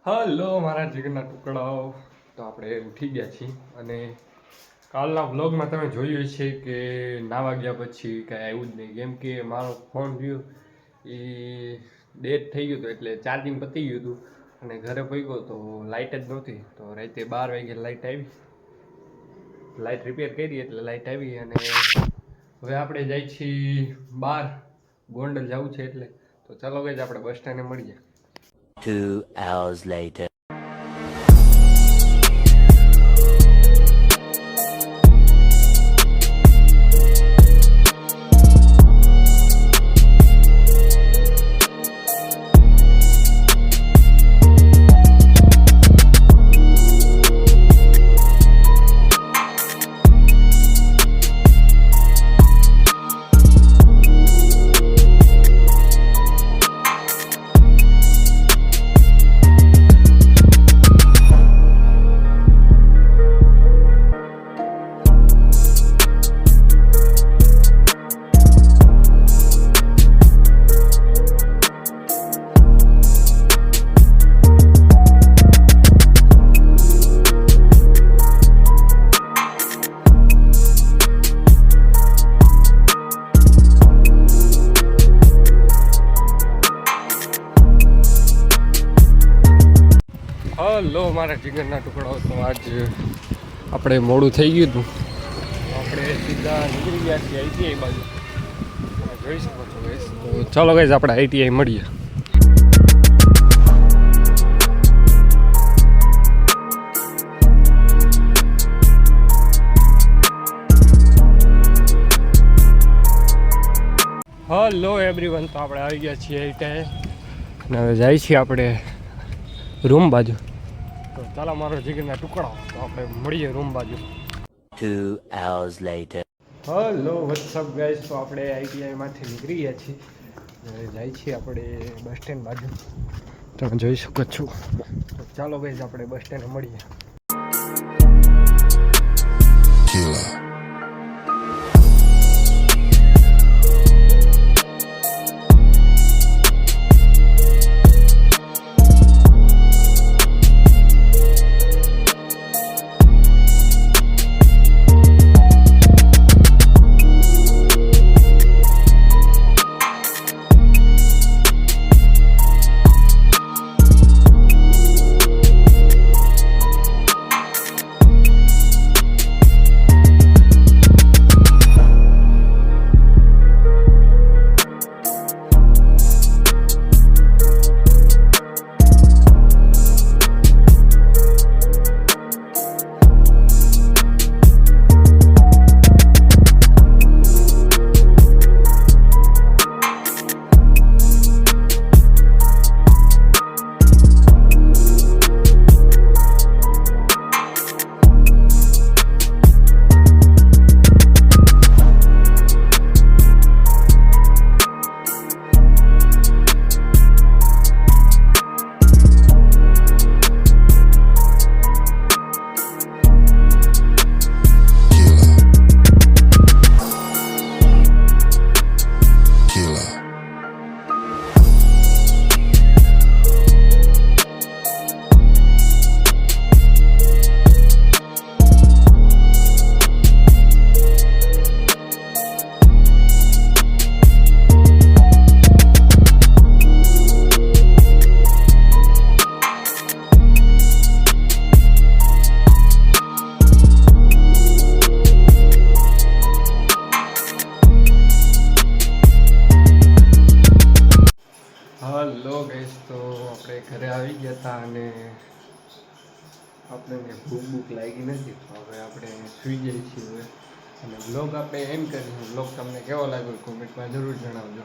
Hello મારા જીગરના ટુકડાઓ, તો આપણે ઉઠી ગયા છીએ અને કાલના વ્લોગમાં તમે જોયું છે કે નાવા ગયા પછી કાંઈ આવ્યું જ નહીં, કેમ કે મારો ફોન રહ્યો એ ડેડ થઈ ગયું હતું, એટલે ચાર્જિંગ પતી ગયું હતું અને ઘરે પહોંચ્યો તો લાઇટ જ નહોતી. તો રાતે 12 વાગે લાઇટ આવી, લાઇટ રિપેર કરી એટલે લાઇટ આવી અને હવે આપણે જઈએ છીએ બહાર, ગોંડલ જવું છે એટલે. તો ચાલો ગઈ આપણે બસ સ્ટેન્ડે મળીએ. 2 hours later. હલો મારા જીગરના ટુકડાઓ, તો આજ આપણે મોડું થઈ ગયું હતું, આપણે સીધા નીકળી ગયા છીએ આઈટીઆઈ બાજુ. જોઈ શકો છો ગાઈસ. તો ચાલો ગાઈસ આપણે આઈટીઆઈ મળીએ. હલો એવરીવન, તો આપણે આવી ગયા છીએ આઈટીઆઈ અને હવે જાય છીએ આપણે રૂમ બાજુ. તો ચાલો મારો જીગરના ટુકડા, તો આપણે મળીએ રૂમ બાજુ. 2 hours later. Hello WhatsApp guys, તો આપણે આઈટીઆઈમાંથી નીકળી ગયા છીએ, જાય છીએ આપણે બસ સ્ટેન્ડ બાજુ. તમે જોઈ શકો છો. તો ચાલો ગાઈસ આપણે બસ સ્ટેન્ડે મળીએ. હલો ગાઈસ, તો આપણે ઘરે આવી ગયા હતા અને આપણને ભૂખ લાગી નથી, તો હવે આપણે સૂઈ જઈએ છીએ હવે. અને બ્લોગ આપણે એમ કરીશું. બ્લોગ તમને કેવો લાગ્યો કોમેન્ટમાં જરૂર જણાવજો.